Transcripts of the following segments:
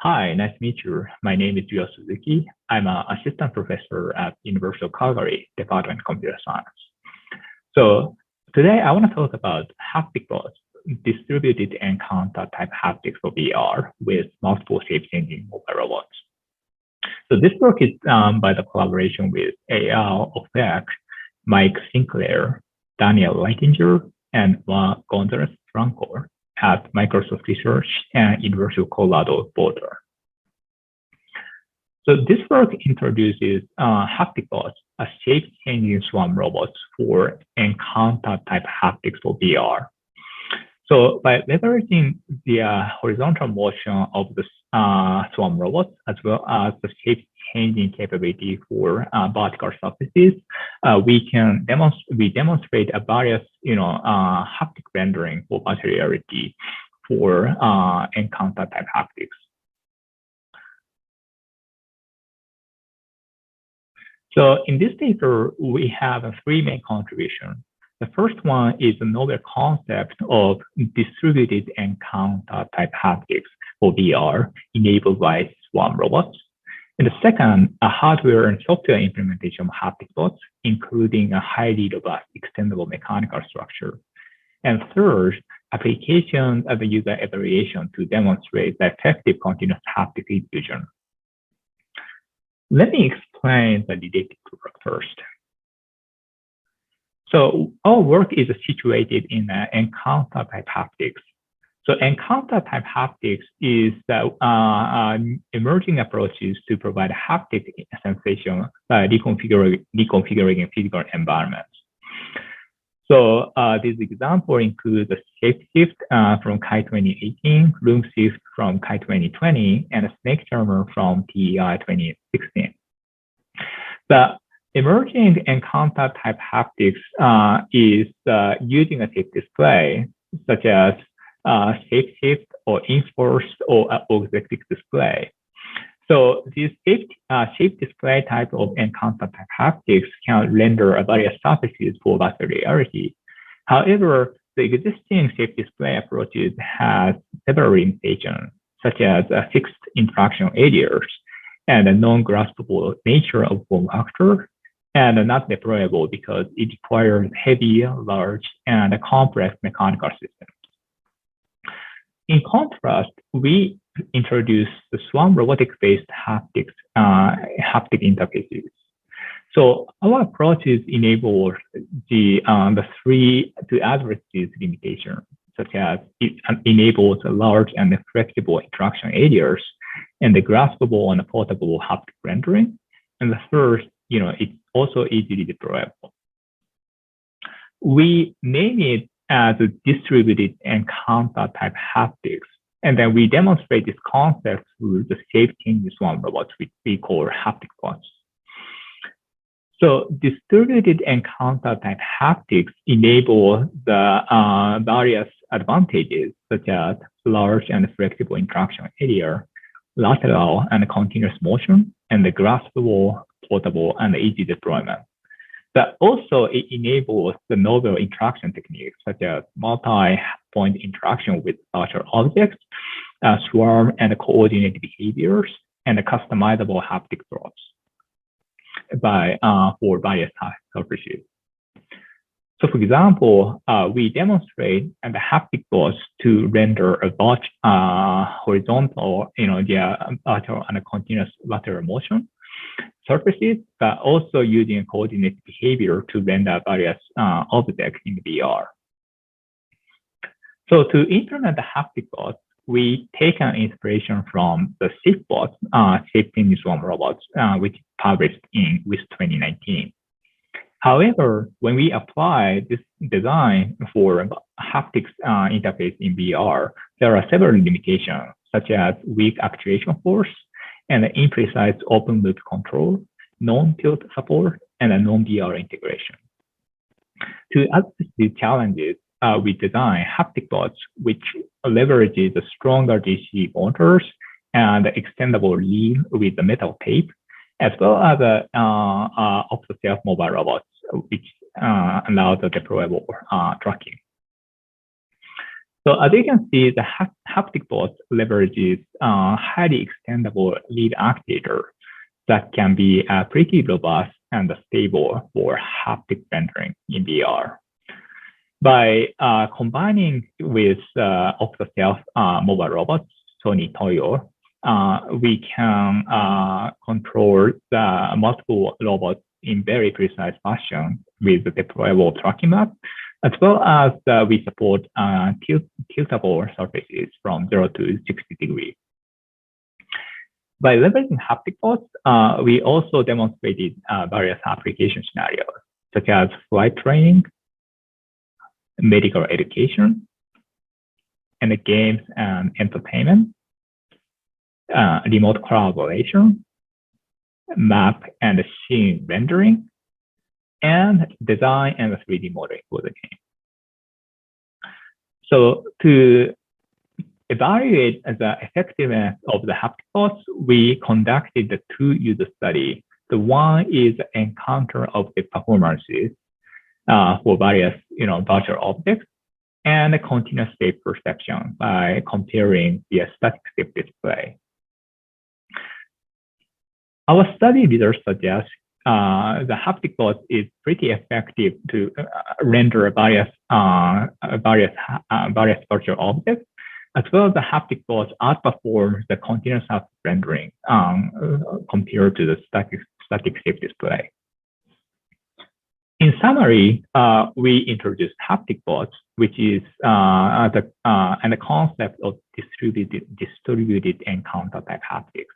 Hi, nice to meet you. My name is Ryo Suzuki. I'm an assistant professor at University of Calgary, Department of Computer Science. So today I want to talk about haptic bots, distributed encounter type haptics for VR with multiple shape-changing mobile robots. So this work is done by the collaboration with Eyal Ophir, Mike Sinclair, Daniel Leitinger, and Juan Gonzalez Franco at Microsoft Research and University of Colorado Boulder. So this work introduces haptic bots, a shape-changing swarm robots for encounter type haptics for VR. So by leveraging the horizontal motion of the swarm robots, as well as the shape-changing capability for vertical surfaces, we demonstrate a various, haptic rendering for virtual reality for encounter type haptics. So in this paper, we have three main contributions. The first one is the novel concept of distributed encounter type haptics for VR enabled by swarm robots. And the second, a hardware and software implementation of haptic bots, including a highly robust extendable mechanical structure. And third, applications of the user evaluation to demonstrate the effective continuous haptic diffusion. Let me explain the related work first. So our work is situated in encounter type haptics. So encounter type haptics is the emerging approaches to provide haptic sensation by reconfiguring physical environments. So this example includes the shape shift from Kai 2018, room shift from Kai 2020, and a snake charmer from TEI 2016. The emerging encounter type haptics is using a shape display, such as shape shift or enforced or objective display. So this shape display type of encounter type haptics can render various surfaces for virtual reality. However, the existing shape display approaches have several limitations, such as fixed interaction areas and a non-graspable nature of form factor, and not deployable because it requires heavy, large, and complex mechanical systems. In contrast, we introduce the swarm robotic-based haptic interfaces. So our approaches enable the three to address these limitations, such as it enables large and flexible interaction areas and the graspable and portable haptic rendering. And the third, it's also easily deployable. We name it as a distributed encounter type haptics. And then we demonstrate this concept through the shape-changing swarm robots, which we call haptic bots. So distributed encounter type haptics enable the various advantages, such as large and flexible interaction area, lateral and continuous motion, and the graspable, portable, and easy deployment. But also it enables the novel interaction techniques, such as multi-point interaction with virtual objects, swarm and coordinated behaviors, and customizable haptic drops for various surfaces. So for example, we demonstrate the haptic bots to render a horizontal, the virtual and continuous lateral motion surfaces, but also using coordinated behavior to render various objects in VR. So to implement the haptic bots, we take an inspiration from the ShiftBot, shape-changing swarm robots, which published in WIS 2019. However, when we apply this design for haptics interface in VR, there are several limitations, such as weak actuation force and imprecise open loop control, non-tilt support, and a non-VR integration. To address these challenges, we design haptic bots, which leverages the stronger DC motors and extendable lead with the metal tape, as well as off-the-shelf mobile robots, which allows the deployable tracking. So as you can see, the HapticBot leverages highly extendable lead actuator that can be pretty robust and stable for haptic rendering in VR. By combining with off-the-shelf mobile robots, Sony Toyo, we can control the multiple robots in very precise fashion with the deployable tracking map, as well as we support tiltable surfaces from 0 to 60 degrees. By leveraging HapticBots, we also demonstrated various application scenarios, such as flight training, medical education, and games and entertainment, remote collaboration, map and scene rendering, and design and 3D modeling for the game. So to evaluate the effectiveness of the HapticBots, we conducted the two user studies. The one is the encounter of the performances for various virtual objects, and a continuous state perception by comparing the static state display. Our study results suggest the HapticBot is pretty effective to render various virtual objects, as well as the HapticBot outperforms the continuous rendering compared to the static state display. In summary, we introduced HapticBots, which is the concept of distributed encounter type haptics.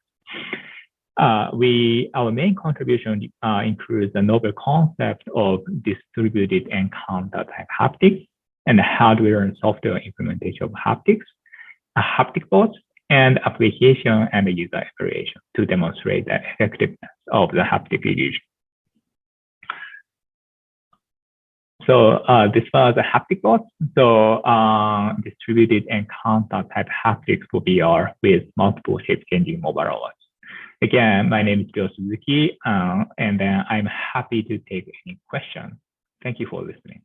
Our main contribution includes the novel concept of distributed encounter type haptics and the hardware and software implementation of haptics, HapticBots, and application and user evaluation to demonstrate the effectiveness of the haptic illusion. So this was the HapticBots. So distributed encounter type haptics for VR with multiple shape-changing mobile robots. Again, my name is Ryo Suzuki, and I'm happy to take any questions. Thank you for listening.